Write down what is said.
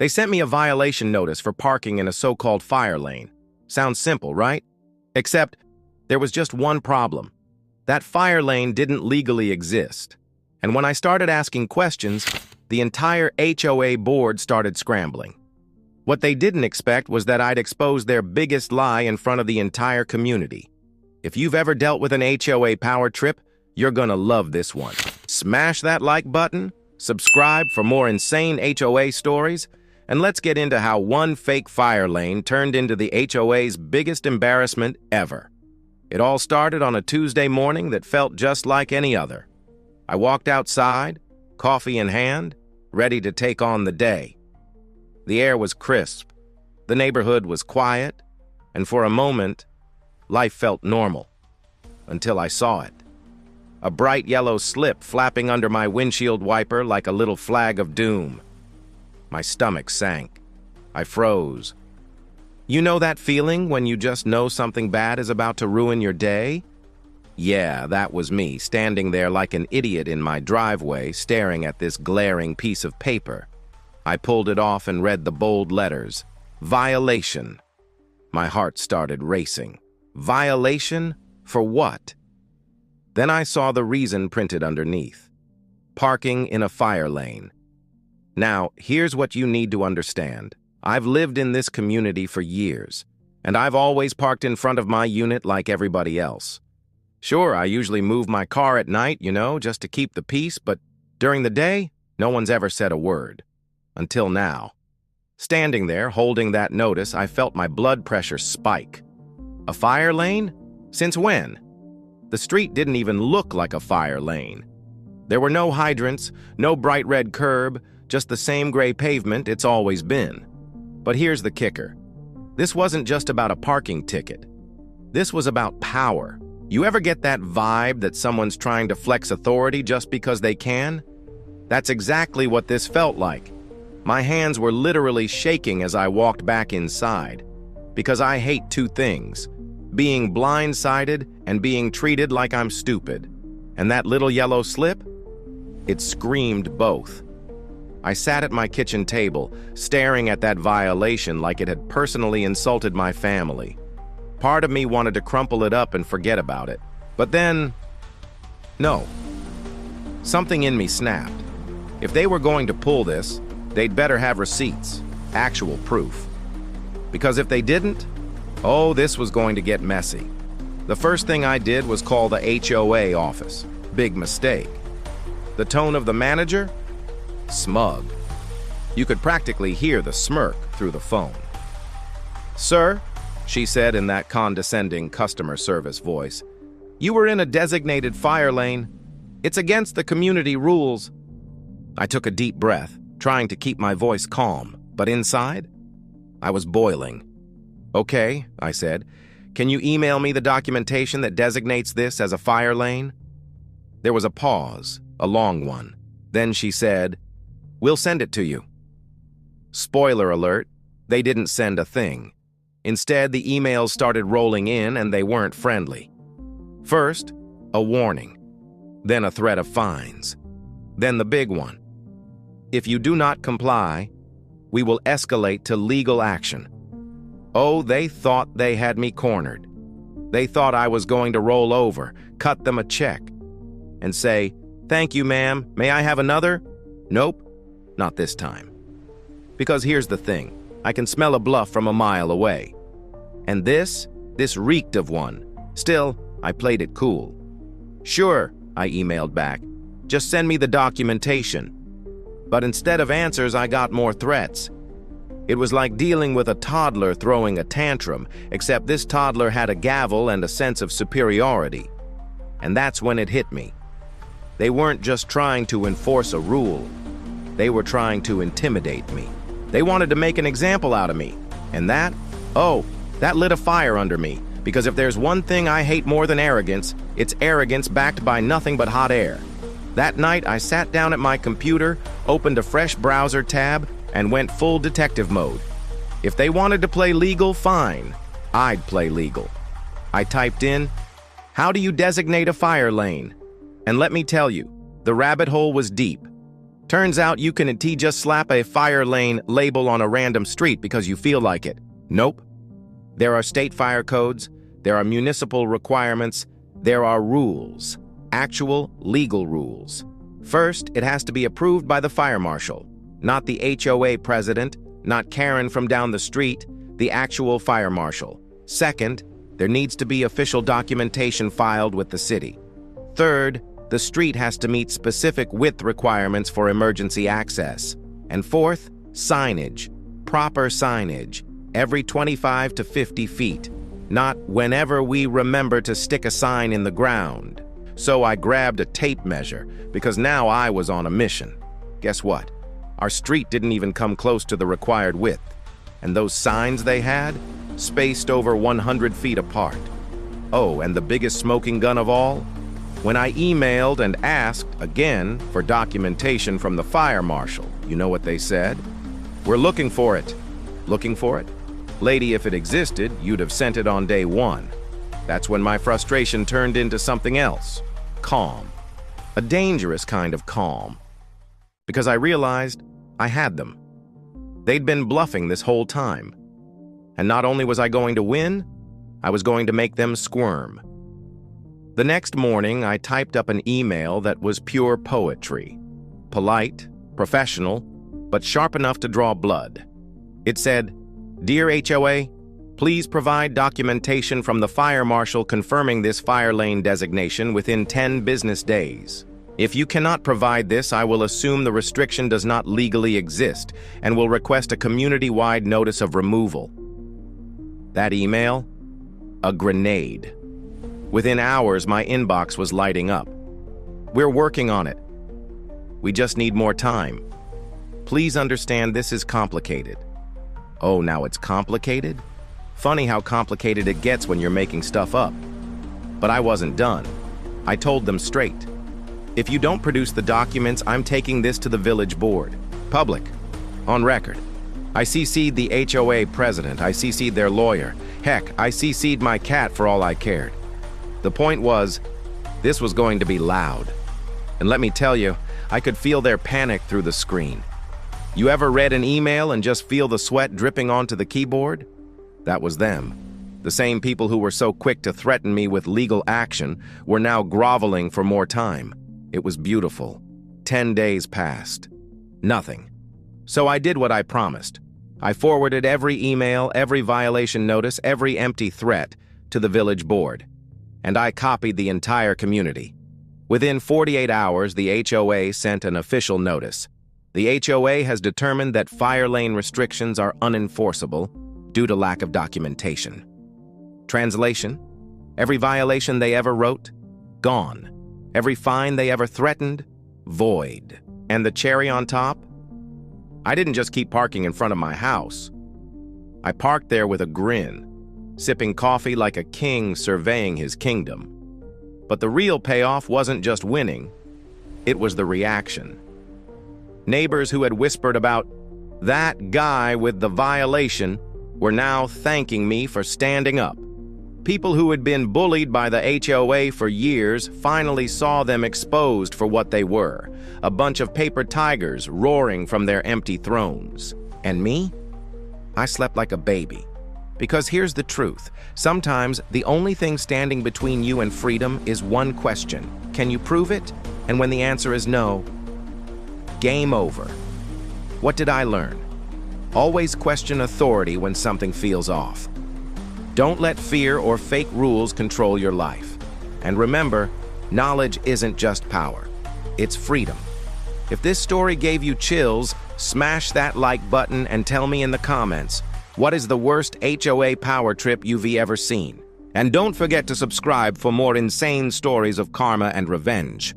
They sent me a violation notice for parking in a so-called fire lane. Sounds simple, right? Except there was just one problem. That fire lane didn't legally exist. And when I started asking questions, the entire HOA board started scrambling. What they didn't expect was that I'd expose their biggest lie in front of the entire community. If you've ever dealt with an HOA power trip, you're gonna love this one. Smash that like button, subscribe for more insane HOA stories, and let's get into how one fake fire lane turned into the HOA's biggest embarrassment ever. It all started on a Tuesday morning that felt just like any other. I walked outside, coffee in hand, ready to take on the day. The air was crisp, the neighborhood was quiet, and for a moment, life felt normal. Until I saw it. A bright yellow slip flapping under my windshield wiper like a little flag of doom. My stomach sank. I froze. You know that feeling when you just know something bad is about to ruin your day? Yeah, that was me, standing there like an idiot in my driveway, staring at this glaring piece of paper. I pulled it off and read the bold letters. Violation. My heart started racing. Violation? For what? Then I saw the reason printed underneath. Parking in a fire lane. Now, here's what you need to understand. I've lived in this community for years, and I've always parked in front of my unit like everybody else. Sure, I usually move my car at night, just to keep the peace, but during the day, no one's ever said a word. Until now. Standing there, holding that notice, I felt my blood pressure spike. A fire lane? Since when? The street didn't even look like a fire lane. There were no hydrants, no bright red curb, just the same gray pavement it's always been. But here's the kicker. This wasn't just about a parking ticket. This was about power. You ever get that vibe that someone's trying to flex authority just because they can? That's exactly what this felt like. My hands were literally shaking as I walked back inside. Because I hate two things. Being blindsided and being treated like I'm stupid. And that little yellow slip? It screamed both. I sat at my kitchen table, staring at that violation like it had personally insulted my family. Part of me wanted to crumple it up and forget about it. But then, no. Something in me snapped. If they were going to pull this, they'd better have receipts, actual proof. Because if they didn't, this was going to get messy. The first thing I did was call the HOA office. Big mistake. The tone of the manager? Smug. You could practically hear the smirk through the phone. "Sir," she said in that condescending customer service voice, "you were in a designated fire lane. It's against the community rules." I took a deep breath, trying to keep my voice calm, but inside, I was boiling. "Okay," I said, "can you email me the documentation that designates this as a fire lane?" There was a pause, a long one. Then she said, "We'll send it to you." Spoiler alert, they didn't send a thing. Instead, the emails started rolling in and they weren't friendly. First, a warning. Then a threat of fines. Then the big one. If you do not comply, we will escalate to legal action. Oh, they thought they had me cornered. They thought I was going to roll over, cut them a check, and say, "Thank you, ma'am, may I have another?" Nope, not this time. Because here's the thing, I can smell a bluff from a mile away. And this reeked of one. Still, I played it cool. "Sure," I emailed back, "just send me the documentation." But instead of answers, I got more threats. It was like dealing with a toddler throwing a tantrum, except this toddler had a gavel and a sense of superiority. And that's when it hit me. They weren't just trying to enforce a rule. They were trying to intimidate me. They wanted to make an example out of me. And that lit a fire under me. Because if there's one thing I hate more than arrogance, it's arrogance backed by nothing but hot air. That night, I sat down at my computer, opened a fresh browser tab, and went full detective mode. If they wanted to play legal, fine. I'd play legal. I typed in, "How do you designate a fire lane?" And let me tell you, the rabbit hole was deep. Turns out you can just slap a fire lane label on a random street because you feel like it. Nope. There are state fire codes, there are municipal requirements, there are rules, actual legal rules. First, it has to be approved by the fire marshal, not the HOA president, not Karen from down the street, the actual fire marshal. Second, there needs to be official documentation filed with the city. Third, the street has to meet specific width requirements for emergency access. And fourth, signage, proper signage, every 25 to 50 feet, not whenever we remember to stick a sign in the ground. So I grabbed a tape measure because now I was on a mission. Guess what? Our street didn't even come close to the required width, and those signs they had spaced over 100 feet apart. Oh, and the biggest smoking gun of all? When I emailed and asked again for documentation from the fire marshal, you know what they said? "We're looking for it." Looking for it? Lady, if it existed, you'd have sent it on day one. That's when my frustration turned into something else. Calm. A dangerous kind of calm. Because I realized I had them. They'd been bluffing this whole time. And not only was I going to win, I was going to make them squirm. The next morning, I typed up an email that was pure poetry. Polite, professional, but sharp enough to draw blood. It said, "Dear HOA, please provide documentation from the fire marshal confirming this fire lane designation within 10 business days. If you cannot provide this, I will assume the restriction does not legally exist and will request a community-wide notice of removal." That email? A grenade. Within hours, my inbox was lighting up. "We're working on it. We just need more time. Please understand this is complicated." Oh, now it's complicated? Funny how complicated it gets when you're making stuff up. But I wasn't done. I told them straight. "If you don't produce the documents, I'm taking this to the village board. Public. On record. I CC'd the HOA president. I CC'd their lawyer. Heck, I CC'd my cat for all I cared." The point was, this was going to be loud. And let me tell you, I could feel their panic through the screen. You ever read an email and just feel the sweat dripping onto the keyboard? That was them. The same people who were so quick to threaten me with legal action were now groveling for more time. It was beautiful. 10 days passed. Nothing. So I did what I promised. I forwarded every email, every violation notice, every empty threat to the village board. And I copied the entire community. Within 48 hours, the HOA sent an official notice. The HOA has determined that fire lane restrictions are unenforceable due to lack of documentation. Translation: every violation they ever wrote, gone. Every fine they ever threatened, void. And the cherry on top? I didn't just keep parking in front of my house. I parked there with a grin, sipping coffee like a king surveying his kingdom. But the real payoff wasn't just winning, it was the reaction. Neighbors who had whispered about that guy with the violation were now thanking me for standing up. People who had been bullied by the HOA for years finally saw them exposed for what they were, a bunch of paper tigers roaring from their empty thrones. And me? I slept like a baby. Because here's the truth. Sometimes the only thing standing between you and freedom is one question. Can you prove it? And when the answer is no, game over. What did I learn? Always question authority when something feels off. Don't let fear or fake rules control your life. And remember, knowledge isn't just power. It's freedom. If this story gave you chills, smash that like button and tell me in the comments, what is the worst HOA power trip you've ever seen? And don't forget to subscribe for more insane stories of karma and revenge.